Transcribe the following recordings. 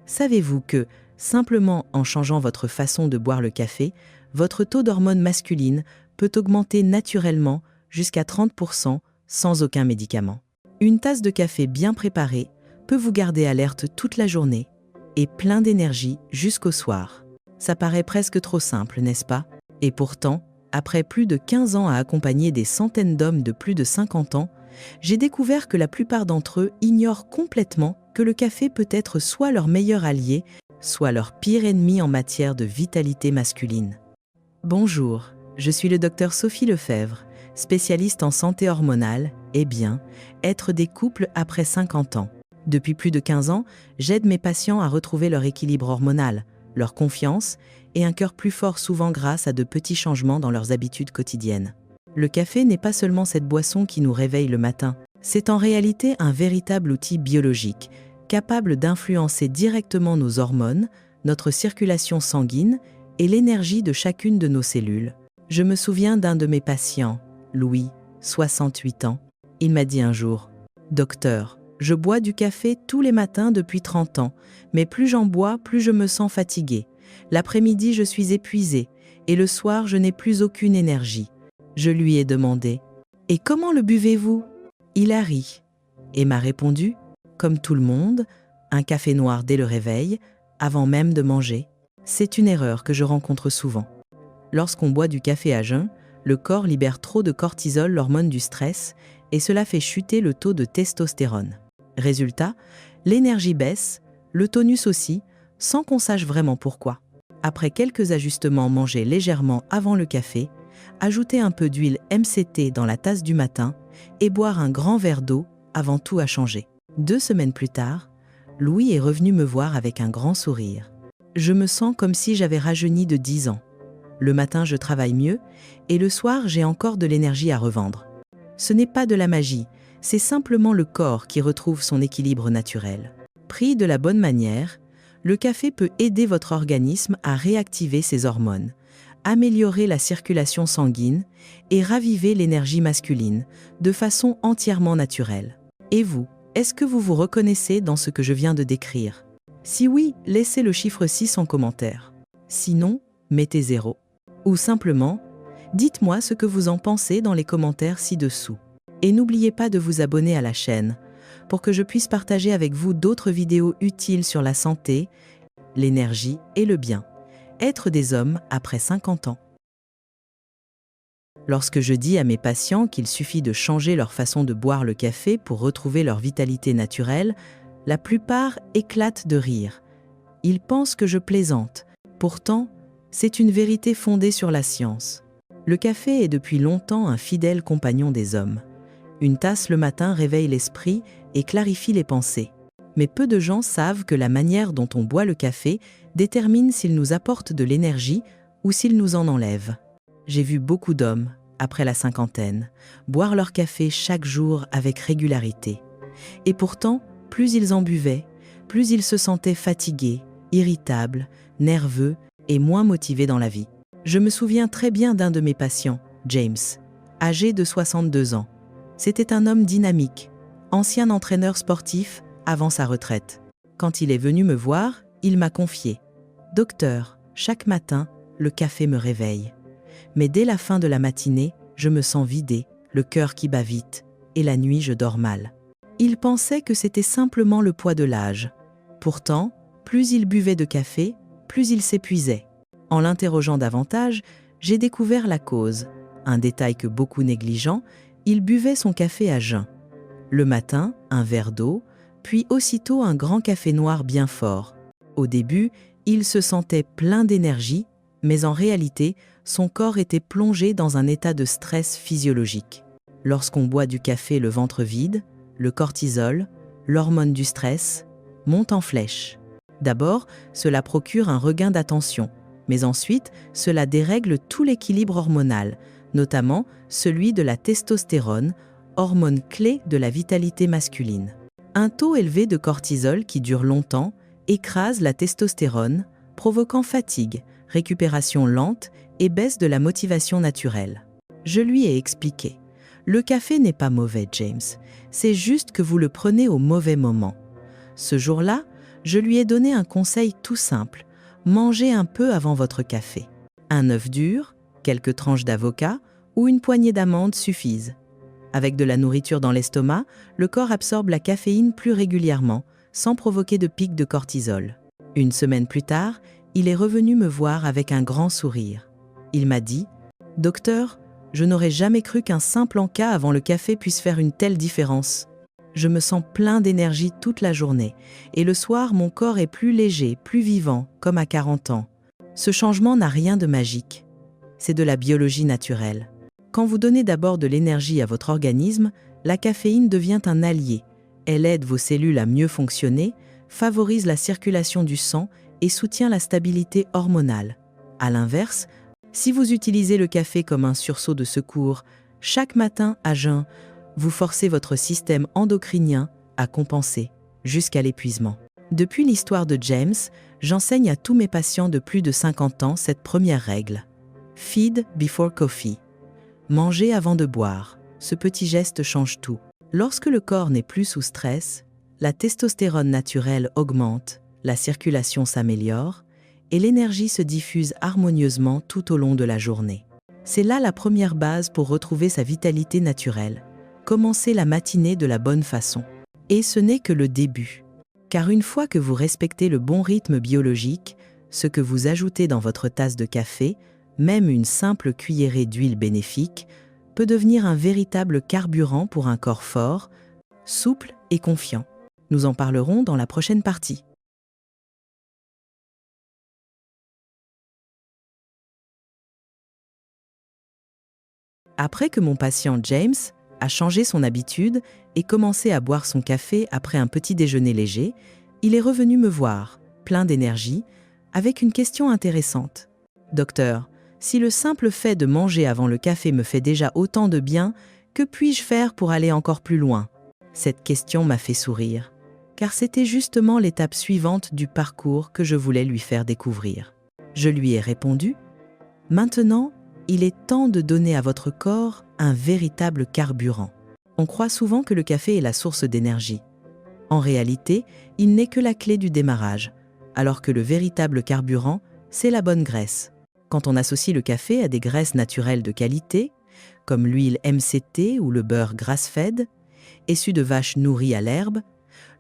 Savez-vous que, simplement en changeant votre façon de boire le café, votre taux d'hormones masculines peut augmenter naturellement jusqu'à 30% sans aucun médicament? Une tasse de café bien préparée peut vous garder alerte toute la journée et plein d'énergie jusqu'au soir. Ça paraît presque trop simple, n'est-ce pas? Et pourtant, après plus de 15 ans à accompagner des centaines d'hommes de plus de 50 ans, j'ai découvert que la plupart d'entre eux ignorent complètement que le café peut être soit leur meilleur allié, soit leur pire ennemi en matière de vitalité masculine. Bonjour, je suis le docteur Sophie Lefebvre, spécialiste en santé hormonale et bien-être des couples après 50 ans. Depuis plus de 15 ans, j'aide mes patients à retrouver leur équilibre hormonal, leur confiance et un cœur plus fort, souvent grâce à de petits changements dans leurs habitudes quotidiennes. Le café n'est pas seulement cette boisson qui nous réveille le matin, c'est en réalité un véritable outil biologique, capable d'influencer directement nos hormones, notre circulation sanguine et l'énergie de chacune de nos cellules. Je me souviens d'un de mes patients, Louis, 68 ans. Il m'a dit un jour: « Docteur, je bois du café tous les matins depuis 30 ans, mais plus j'en bois, plus je me sens fatigué. L'après-midi, je suis épuisé, et le soir, je n'ai plus aucune énergie. » Je lui ai demandé: « Et comment le buvez-vous » Il a ri et m'a répondu: « Comme tout le monde, un café noir dès le réveil, avant même de manger. » C'est une erreur que je rencontre souvent. Lorsqu'on boit du café à jeun, le corps libère trop de cortisol, l'hormone du stress, et cela fait chuter le taux de testostérone. Résultat, l'énergie baisse, le tonus aussi, sans qu'on sache vraiment pourquoi. Après quelques ajustements, mangez légèrement avant le café, ajoutez un peu d'huile MCT dans la tasse du matin et boire un grand verre d'eau avant tout a changé. 2 semaines plus tard, Louis est revenu me voir avec un grand sourire. Je me sens comme si j'avais rajeuni de 10 ans. Le matin, je travaille mieux et le soir, j'ai encore de l'énergie à revendre. Ce n'est pas de la magie, c'est simplement le corps qui retrouve son équilibre naturel. Pris de la bonne manière, le café peut aider votre organisme à réactiver ses hormones, améliorer la circulation sanguine et raviver l'énergie masculine de façon entièrement naturelle. Et vous, est-ce que vous vous reconnaissez dans ce que je viens de décrire? Si oui, laissez le chiffre 6 en commentaire. Sinon, mettez 0. Ou simplement, dites-moi ce que vous en pensez dans les commentaires ci-dessous. Et n'oubliez pas de vous abonner à la chaîne pour que je puisse partager avec vous d'autres vidéos utiles sur la santé, l'énergie et le bien-être des hommes après 50 ans. Lorsque je dis à mes patients qu'il suffit de changer leur façon de boire le café pour retrouver leur vitalité naturelle, la plupart éclatent de rire. Ils pensent que je plaisante. Pourtant, c'est une vérité fondée sur la science. Le café est depuis longtemps un fidèle compagnon des hommes. Une tasse le matin réveille l'esprit et clarifie les pensées. Mais peu de gens savent que la manière dont on boit le café détermine s'il nous apporte de l'énergie ou s'il nous en enlève. J'ai vu beaucoup d'hommes, après la cinquantaine, boire leur café chaque jour avec régularité. Et pourtant, plus ils en buvaient, plus ils se sentaient fatigués, irritables, nerveux et moins motivés dans la vie. Je me souviens très bien d'un de mes patients, James, âgé de 62 ans. C'était un homme dynamique, ancien entraîneur sportif avant sa retraite. Quand il est venu me voir, il m'a confié: « Docteur, chaque matin, le café me réveille. Mais dès la fin de la matinée, je me sens vidé, le cœur qui bat vite, et la nuit, je dors mal. » Il pensait que c'était simplement le poids de l'âge. Pourtant, plus il buvait de café, plus il s'épuisait. En l'interrogeant davantage, j'ai découvert la cause. Un détail que beaucoup négligent, il buvait son café à jeun. Le matin, un verre d'eau, puis aussitôt un grand café noir bien fort. Au début, il se sentait plein d'énergie, mais en réalité, son corps était plongé dans un état de stress physiologique. Lorsqu'on boit du café le ventre vide, le cortisol, l'hormone du stress, monte en flèche. D'abord, cela procure un regain d'attention, mais ensuite, cela dérègle tout l'équilibre hormonal, notamment celui de la testostérone, hormone clé de la vitalité masculine. Un taux élevé de cortisol qui dure longtemps écrase la testostérone, provoquant fatigue, récupération lente et baisse de la motivation naturelle. Je lui ai expliqué: « Le café n'est pas mauvais, James, c'est juste que vous le prenez au mauvais moment. » Ce jour-là, Je lui ai donné un conseil tout simple: mangez un peu avant votre café. Un œuf dur, quelques tranches d'avocat ou une poignée d'amandes suffisent. Avec de la nourriture dans l'estomac, le corps absorbe la caféine plus régulièrement, sans provoquer de pic de cortisol. Une semaine plus tard, il est revenu me voir avec un grand sourire. Il m'a dit: « Docteur, je n'aurais jamais cru qu'un simple encas avant le café puisse faire une telle différence. Je me sens plein d'énergie toute la journée, et le soir, mon corps est plus léger, plus vivant, comme à 40 ans. Ce changement n'a rien de magique. C'est de la biologie naturelle. Quand vous donnez d'abord de l'énergie à votre organisme, la caféine devient un allié. Elle aide vos cellules à mieux fonctionner, favorise la circulation du sang et soutient la stabilité hormonale. À l'inverse, si vous utilisez le café comme un sursaut de secours, chaque matin à jeun, vous forcez votre système endocrinien à compenser, jusqu'à l'épuisement. Depuis l'histoire de James, j'enseigne à tous mes patients de plus de 50 ans cette première règle. Feed before coffee. Manger avant de boire. Ce petit geste change tout. Lorsque le corps n'est plus sous stress, la testostérone naturelle augmente, la circulation s'améliore et l'énergie se diffuse harmonieusement tout au long de la journée. C'est là la première base pour retrouver sa vitalité naturelle. Commencez la matinée de la bonne façon. Et ce n'est que le début. Car une fois que vous respectez le bon rythme biologique, ce que vous ajoutez dans votre tasse de café, même une simple cuillerée d'huile bénéfique, peut devenir un véritable carburant pour un corps fort, souple et confiant. Nous en parlerons dans la prochaine partie. Après que mon patient James a changé son habitude et commencé à boire son café après un petit déjeuner léger, il est revenu me voir, plein d'énergie, avec une question intéressante. « Docteur, si le simple fait de manger avant le café me fait déjà autant de bien, que puis-je faire pour aller encore plus loin ?» Cette question m'a fait sourire, car c'était justement l'étape suivante du parcours que je voulais lui faire découvrir. Je lui ai répondu: « Maintenant, il est temps de donner à votre corps un véritable carburant. On croit souvent que le café est la source d'énergie. En réalité, il n'est que la clé du démarrage, alors que le véritable carburant, c'est la bonne graisse. Quand on associe le café à des graisses naturelles de qualité, comme l'huile MCT ou le beurre grass-fed, issu de vaches nourries à l'herbe,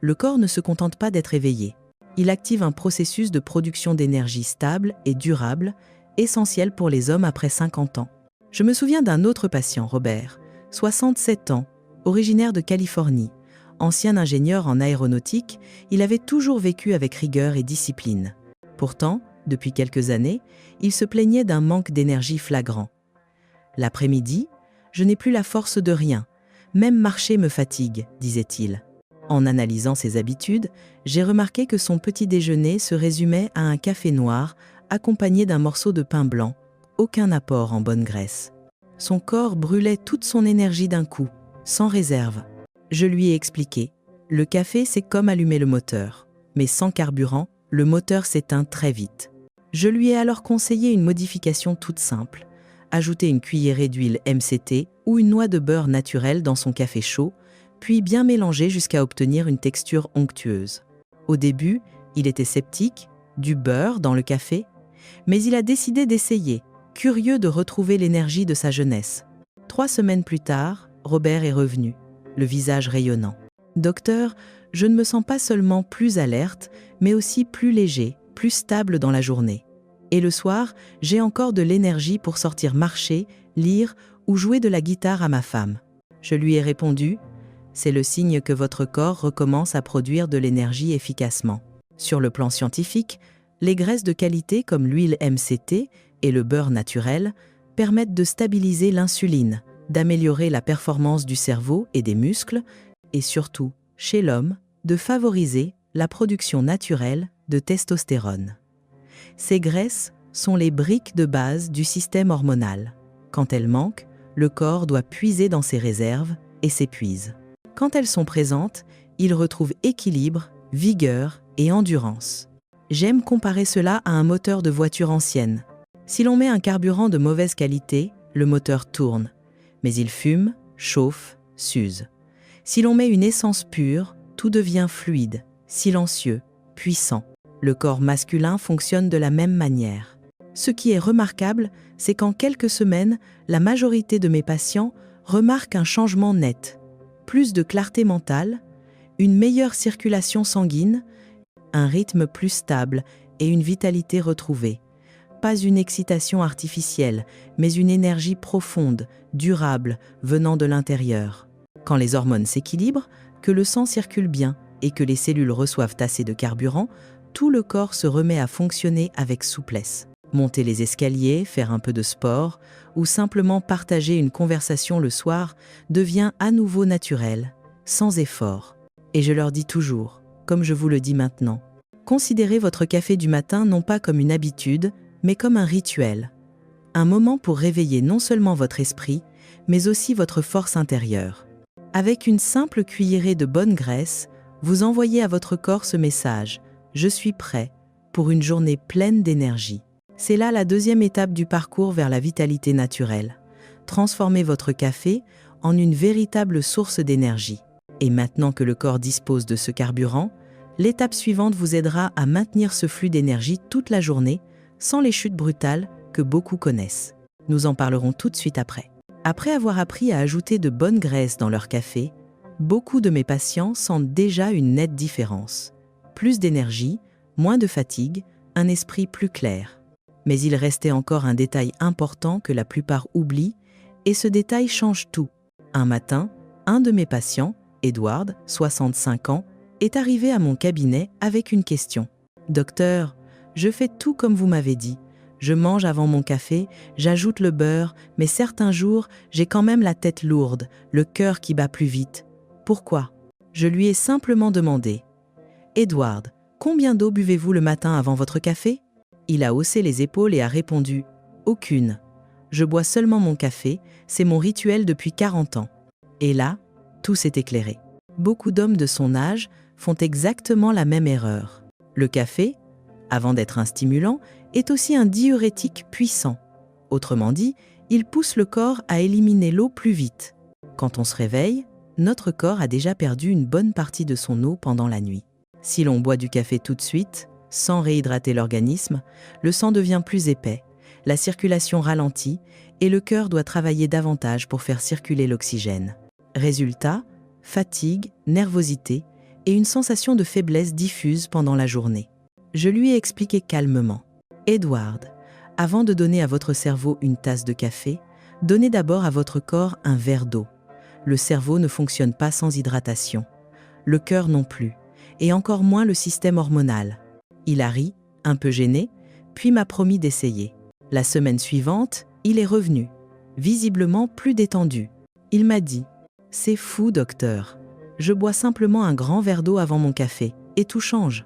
le corps ne se contente pas d'être éveillé. Il active un processus de production d'énergie stable et durable, essentiel pour les hommes après 50 ans. Je me souviens d'un autre patient, Robert, 67 ans, originaire de Californie. Ancien ingénieur en aéronautique, il avait toujours vécu avec rigueur et discipline. Pourtant, depuis quelques années, il se plaignait d'un manque d'énergie flagrant. L'après-midi, je n'ai plus la force de rien. Même marcher me fatigue, disait-il. En analysant ses habitudes, j'ai remarqué que son petit déjeuner se résumait à un café noir accompagné d'un morceau de pain blanc, aucun apport en bonne graisse. Son corps brûlait toute son énergie d'un coup, sans réserve. Je lui ai expliqué, le café c'est comme allumer le moteur, mais sans carburant, le moteur s'éteint très vite. Je lui ai alors conseillé une modification toute simple, ajouter une cuillerée d'huile MCT ou une noix de beurre naturel dans son café chaud, puis bien mélanger jusqu'à obtenir une texture onctueuse. Au début, il était sceptique, du beurre dans le café, mais il a décidé d'essayer, curieux de retrouver l'énergie de sa jeunesse. 3 semaines plus tard, Robert est revenu, le visage rayonnant. « Docteur, je ne me sens pas seulement plus alerte, mais aussi plus léger, plus stable dans la journée. Et le soir, j'ai encore de l'énergie pour sortir marcher, lire ou jouer de la guitare à ma femme. » Je lui ai répondu: « C'est le signe que votre corps recommence à produire de l'énergie efficacement. » Sur le plan scientifique, les graisses de qualité comme l'huile MCT et le beurre naturel permettent de stabiliser l'insuline, d'améliorer la performance du cerveau et des muscles, et surtout, chez l'homme, de favoriser la production naturelle de testostérone. Ces graisses sont les briques de base du système hormonal. Quand elles manquent, le corps doit puiser dans ses réserves et s'épuise. Quand elles sont présentes, il retrouve équilibre, vigueur et endurance. J'aime comparer cela à un moteur de voiture ancienne. Si l'on met un carburant de mauvaise qualité, le moteur tourne, mais il fume, chauffe, s'use. Si l'on met une essence pure, tout devient fluide, silencieux, puissant. Le corps masculin fonctionne de la même manière. Ce qui est remarquable, c'est qu'en quelques semaines, la majorité de mes patients remarquent un changement net. Plus de clarté mentale, une meilleure circulation sanguine, un rythme plus stable et une vitalité retrouvée. Pas une excitation artificielle, mais une énergie profonde, durable, venant de l'intérieur. Quand les hormones s'équilibrent, que le sang circule bien et que les cellules reçoivent assez de carburant, tout le corps se remet à fonctionner avec souplesse. Monter les escaliers, faire un peu de sport ou simplement partager une conversation le soir devient à nouveau naturel, sans effort. Et je leur dis toujours, comme je vous le dis maintenant, considérez votre café du matin non pas comme une habitude, mais comme un rituel. Un moment pour réveiller non seulement votre esprit, mais aussi votre force intérieure. Avec une simple cuillerée de bonne graisse, vous envoyez à votre corps ce message « Je suis prêt » pour une journée pleine d'énergie. C'est là la deuxième étape du parcours vers la vitalité naturelle. Transformez votre café en une véritable source d'énergie. Et maintenant que le corps dispose de ce carburant, l'étape suivante vous aidera à maintenir ce flux d'énergie toute la journée, sans les chutes brutales que beaucoup connaissent. Nous en parlerons tout de suite après. Après avoir appris à ajouter de bonnes graisses dans leur café, beaucoup de mes patients sentent déjà une nette différence. Plus d'énergie, moins de fatigue, un esprit plus clair. Mais il restait encore un détail important que la plupart oublient, et ce détail change tout. Un matin, un de mes patients, Edward, 65 ans, est arrivé à mon cabinet avec une question. « Docteur, je fais tout comme vous m'avez dit. Je mange avant mon café, j'ajoute le beurre, mais certains jours, j'ai quand même la tête lourde, le cœur qui bat plus vite. Pourquoi ?» Je lui ai simplement demandé « Edward, combien d'eau buvez-vous le matin avant votre café ?» Il a haussé les épaules et a répondu « Aucune. Je bois seulement mon café, c'est mon rituel depuis 40 ans. » Et là, tout s'est éclairé. Beaucoup d'hommes de son âge font exactement la même erreur. Le café, avant d'être un stimulant, est aussi un diurétique puissant. Autrement dit, il pousse le corps à éliminer l'eau plus vite. Quand on se réveille, notre corps a déjà perdu une bonne partie de son eau pendant la nuit. Si l'on boit du café tout de suite, sans réhydrater l'organisme, le sang devient plus épais, la circulation ralentit et le cœur doit travailler davantage pour faire circuler l'oxygène. Résultat, fatigue, nervosité et une sensation de faiblesse diffuse pendant la journée. Je lui ai expliqué calmement. « Edward, avant de donner à votre cerveau une tasse de café, donnez d'abord à votre corps un verre d'eau. Le cerveau ne fonctionne pas sans hydratation. Le cœur non plus, et encore moins le système hormonal. » Il a ri, un peu gêné, puis m'a promis d'essayer. La semaine suivante, il est revenu, visiblement plus détendu. Il m'a dit « C'est fou, docteur. Je bois simplement un grand verre d'eau avant mon café, et tout change.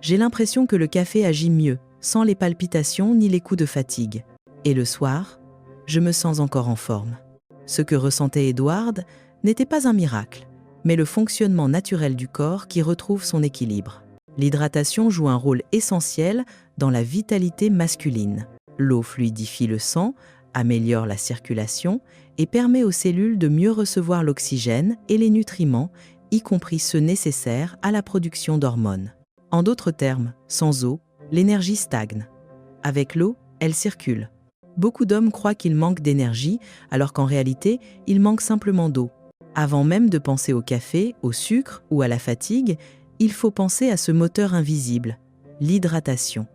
J'ai l'impression que le café agit mieux, sans les palpitations ni les coups de fatigue. Et le soir, je me sens encore en forme. » Ce que ressentait Edward n'était pas un miracle, mais le fonctionnement naturel du corps qui retrouve son équilibre. L'hydratation joue un rôle essentiel dans la vitalité masculine. L'eau fluidifie le sang, améliore la circulation et permet aux cellules de mieux recevoir l'oxygène et les nutriments, y compris ceux nécessaires à la production d'hormones. En d'autres termes, sans eau, l'énergie stagne. Avec l'eau, elle circule. Beaucoup d'hommes croient qu'ils manquent d'énergie, alors qu'en réalité, ils manquent simplement d'eau. Avant même de penser au café, au sucre ou à la fatigue, il faut penser à ce moteur invisible, l'hydratation.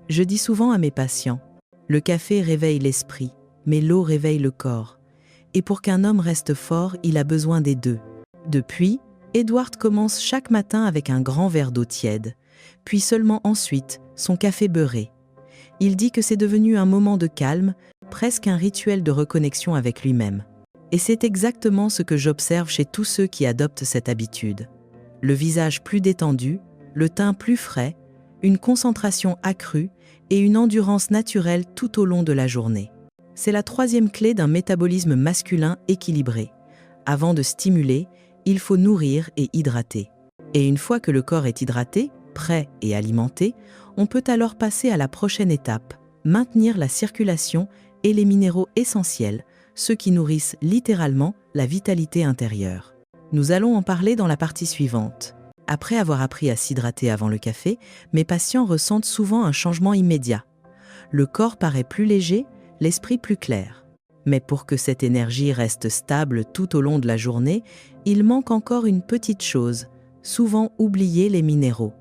Je dis souvent à mes patients, le café réveille l'esprit, mais l'eau réveille le corps. Et pour qu'un homme reste fort, il a besoin des deux. Depuis, Edward commence chaque matin avec un grand verre d'eau tiède, puis seulement ensuite son café beurré. Il dit que c'est devenu un moment de calme, presque un rituel de reconnexion avec lui-même. Et c'est exactement ce que j'observe chez tous ceux qui adoptent cette habitude. Le visage plus détendu, le teint plus frais, une concentration accrue et une endurance naturelle tout au long de la journée. C'est la troisième clé d'un métabolisme masculin équilibré. Avant de stimuler, il faut nourrir et hydrater. Et une fois que le corps est hydraté, prêt et alimenté, on peut alors passer à la prochaine étape, maintenir la circulation et les minéraux essentiels, ceux qui nourrissent littéralement la vitalité intérieure. Nous allons en parler dans la partie suivante. Après avoir appris à s'hydrater avant le café, mes patients ressentent souvent un changement immédiat. Le corps paraît plus léger, l'esprit plus clair. Mais pour que cette énergie reste stable tout au long de la journée, il manque encore une petite chose, souvent oubliée, les minéraux.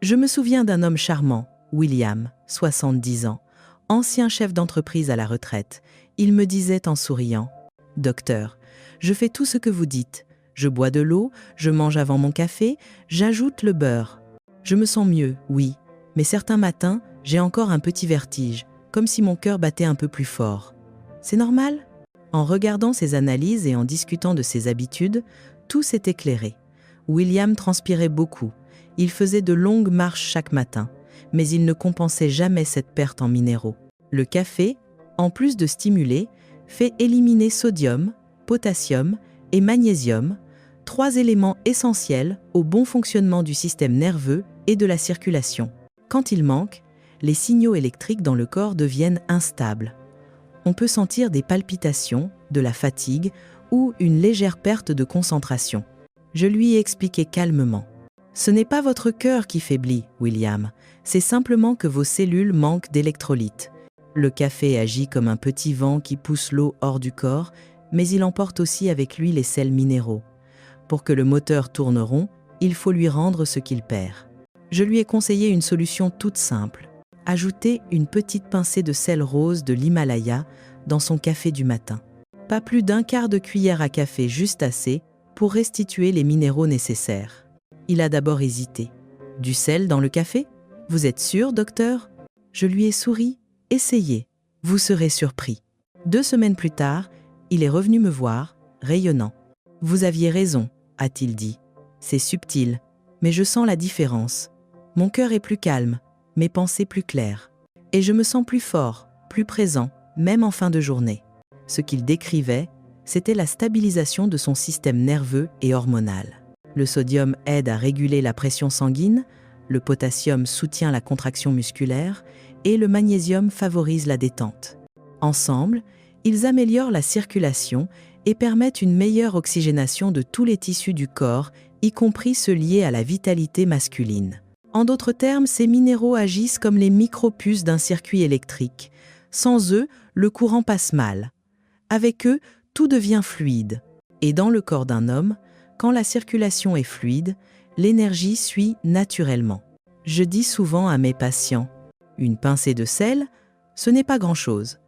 Je me souviens d'un homme charmant, William, 70 ans, ancien chef d'entreprise à la retraite. Il me disait en souriant: « Docteur, je fais tout ce que vous dites. Je bois de l'eau, je mange avant mon café, j'ajoute le beurre. Je me sens mieux, oui, mais certains matins, j'ai encore un petit vertige, comme si mon cœur battait un peu plus fort. C'est normal ?» En regardant ses analyses et en discutant de ses habitudes, tout s'est éclairé. William transpirait beaucoup. Il faisait de longues marches chaque matin, mais il ne compensait jamais cette perte en minéraux. Le café, en plus de stimuler, fait éliminer sodium, potassium et magnésium, 3 éléments essentiels au bon fonctionnement du système nerveux et de la circulation. Quand il manque, les signaux électriques dans le corps deviennent instables. On peut sentir des palpitations, de la fatigue ou une légère perte de concentration. Je lui ai expliqué calmement: « Ce n'est pas votre cœur qui faiblit, William, c'est simplement que vos cellules manquent d'électrolytes. Le café agit comme un petit vent qui pousse l'eau hors du corps, mais il emporte aussi avec lui les sels minéraux. Pour que le moteur tourne rond, il faut lui rendre ce qu'il perd. » Je lui ai conseillé une solution toute simple: ajouter une petite pincée de sel rose de l'Himalaya dans son café du matin. Pas plus d'1/4 de cuillère à café, juste assez pour restituer les minéraux nécessaires. Il a d'abord hésité. « Du sel dans le café? Vous êtes sûr, docteur ?» Je lui ai souri. « Essayez, vous serez surpris. » 2 semaines plus tard, il est revenu me voir, rayonnant. « Vous aviez raison, » a-t-il dit. « C'est subtil, mais je sens la différence. Mon cœur est plus calme, mes pensées plus claires. Et je me sens plus fort, plus présent, même en fin de journée. » Ce qu'il décrivait, c'était la stabilisation de son système nerveux et hormonal. Le sodium aide à réguler la pression sanguine, le potassium soutient la contraction musculaire et le magnésium favorise la détente. Ensemble, ils améliorent la circulation et permettent une meilleure oxygénation de tous les tissus du corps, y compris ceux liés à la vitalité masculine. En d'autres termes, ces minéraux agissent comme les micro-puces d'un circuit électrique. Sans eux, le courant passe mal. Avec eux, tout devient fluide. Et dans le corps d'un homme, quand la circulation est fluide, l'énergie suit naturellement. Je dis souvent à mes patients: une pincée de sel, ce n'est pas grand-chose.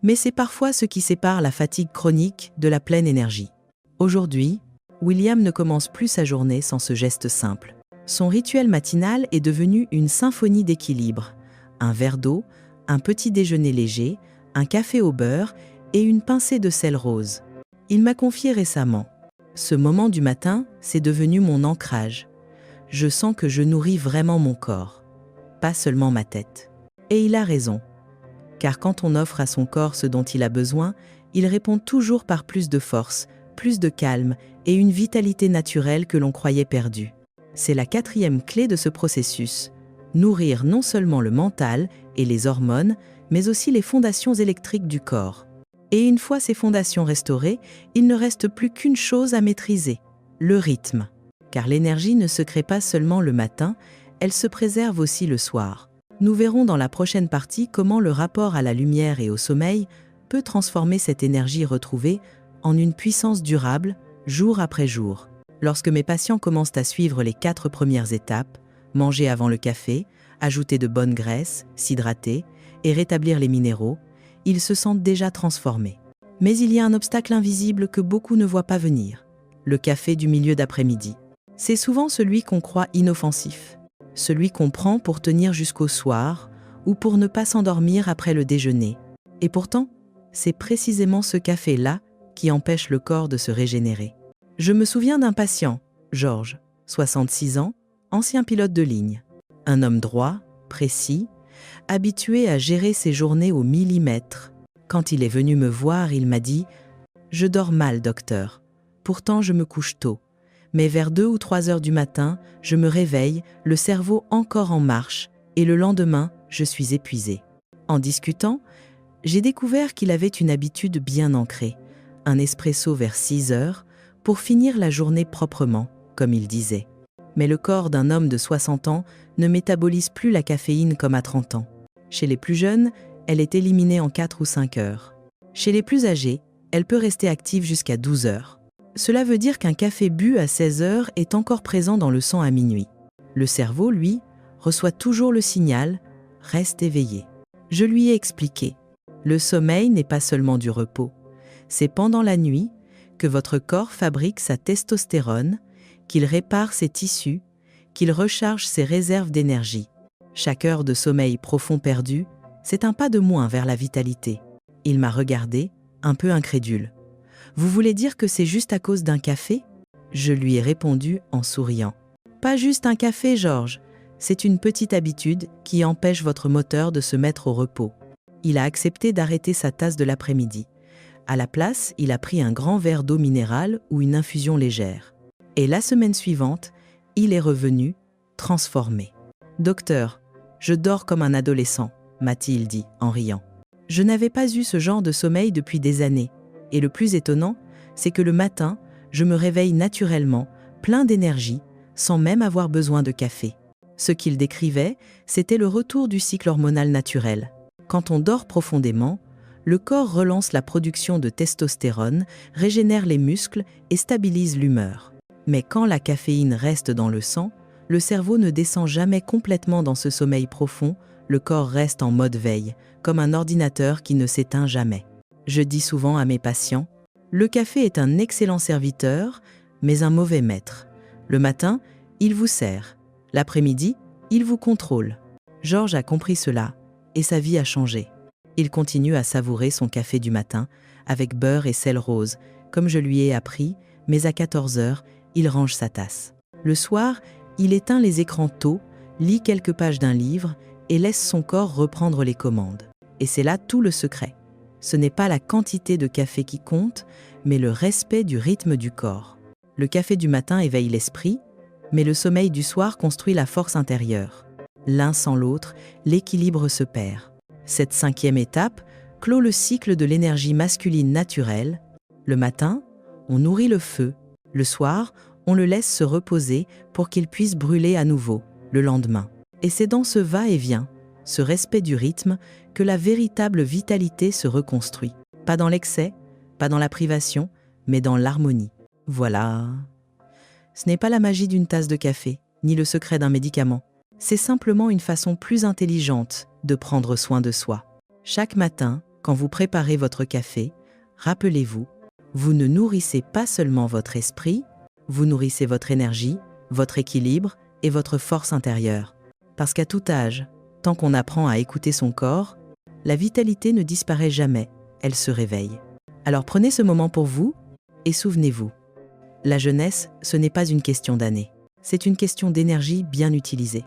Mais c'est parfois ce qui sépare la fatigue chronique de la pleine énergie. Aujourd'hui, William ne commence plus sa journée sans ce geste simple. Son rituel matinal est devenu une symphonie d'équilibre. Un verre d'eau, un petit déjeuner léger, un café au beurre et une pincée de sel rose. Il m'a confié récemment: « Ce moment du matin, c'est devenu mon ancrage. Je sens que je nourris vraiment mon corps, pas seulement ma tête. » Et il a raison. Car quand on offre à son corps ce dont il a besoin, il répond toujours par plus de force, plus de calme et une vitalité naturelle que l'on croyait perdue. C'est la 4e clé de ce processus: nourrir non seulement le mental et les hormones, mais aussi les fondations électriques du corps. Et une fois ces fondations restaurées, il ne reste plus qu'une chose à maîtriser: le rythme. Car l'énergie ne se crée pas seulement le matin, elle se préserve aussi le soir. Nous verrons dans la prochaine partie comment le rapport à la lumière et au sommeil peut transformer cette énergie retrouvée en une puissance durable, jour après jour. Lorsque mes patients commencent à suivre les 4 premières étapes, manger avant le café, ajouter de bonnes graisses, s'hydrater et rétablir les minéraux, ils se sentent déjà transformés. Mais il y a un obstacle invisible que beaucoup ne voient pas venir: le café du milieu d'après-midi. C'est souvent celui qu'on croit inoffensif, celui qu'on prend pour tenir jusqu'au soir ou pour ne pas s'endormir après le déjeuner. Et pourtant, c'est précisément ce café-là qui empêche le corps de se régénérer. Je me souviens d'un patient, Georges, 66 ans, ancien pilote de ligne. Un homme droit, précis, habitué à gérer ses journées au millimètre. Quand il est venu me voir, il m'a dit: « Je dors mal, docteur. Pourtant, je me couche tôt. Mais vers 2 ou 3 heures du matin, je me réveille, le cerveau encore en marche, et le lendemain, je suis épuisé. » En discutant, j'ai découvert qu'il avait une habitude bien ancrée: un espresso vers 6 heures, pour finir la journée proprement, comme il disait. Mais le corps d'un homme de 60 ans ne métabolise plus la caféine comme à 30 ans. Chez les plus jeunes, elle est éliminée en 4 ou 5 heures. Chez les plus âgés, elle peut rester active jusqu'à 12 heures. Cela veut dire qu'un café bu à 16 heures est encore présent dans le sang à minuit. Le cerveau, lui, reçoit toujours le signal « reste éveillé ». Je lui ai expliqué. Le sommeil n'est pas seulement du repos. C'est pendant la nuit que votre corps fabrique sa testostérone, qu'il répare ses tissus, qu'il recharge ses réserves d'énergie. Chaque heure de sommeil profond perdu, c'est un pas de moins vers la vitalité. Il m'a regardé, un peu incrédule. « Vous voulez dire que c'est juste à cause d'un café ?» Je lui ai répondu en souriant. « Pas juste un café, Georges. C'est une petite habitude qui empêche votre moteur de se mettre au repos. » Il a accepté d'arrêter sa tasse de l'après-midi. À la place, il a pris un grand verre d'eau minérale ou une infusion légère. Et la semaine suivante, il est revenu, transformé. « Docteur, je dors comme un adolescent, » m'a-t-il dit en riant. Je n'avais pas eu ce genre de sommeil depuis des années. Et le plus étonnant, c'est que le matin, je me réveille naturellement, plein d'énergie, sans même avoir besoin de café. Ce qu'il décrivait, c'était le retour du cycle hormonal naturel. Quand on dort profondément, le corps relance la production de testostérone, régénère les muscles et stabilise l'humeur. Mais quand la caféine reste dans le sang, le cerveau ne descend jamais complètement dans ce sommeil profond, le corps reste en mode veille, comme un ordinateur qui ne s'éteint jamais. Je dis souvent à mes patients, le café est un excellent serviteur, mais un mauvais maître. Le matin, il vous sert. L'après-midi, il vous contrôle. Georges a compris cela, et sa vie a changé. Il continue à savourer son café du matin, avec beurre et sel rose, comme je lui ai appris, mais à 14 heures, il range sa tasse. Le soir, il éteint les écrans tôt, lit quelques pages d'un livre et laisse son corps reprendre les commandes. Et c'est là tout le secret. Ce n'est pas la quantité de café qui compte, mais le respect du rythme du corps. Le café du matin éveille l'esprit, mais le sommeil du soir construit la force intérieure. L'un sans l'autre, l'équilibre se perd. Cette 5e étape clôt le cycle de l'énergie masculine naturelle. Le matin, on nourrit le feu. Le soir, on le laisse se reposer pour qu'il puisse brûler à nouveau, le lendemain. Et c'est dans ce va-et-vient, ce respect du rythme, que la véritable vitalité se reconstruit. Pas dans l'excès, pas dans la privation, mais dans l'harmonie. Voilà. Ce n'est pas la magie d'une tasse de café, ni le secret d'un médicament. C'est simplement une façon plus intelligente de prendre soin de soi. Chaque matin, quand vous préparez votre café, rappelez-vous, vous ne nourrissez pas seulement votre esprit, vous nourrissez votre énergie, votre équilibre et votre force intérieure. Parce qu'à tout âge, tant qu'on apprend à écouter son corps, la vitalité ne disparaît jamais, elle se réveille. Alors prenez ce moment pour vous et souvenez-vous, la jeunesse, ce n'est pas une question d'années, c'est une question d'énergie bien utilisée.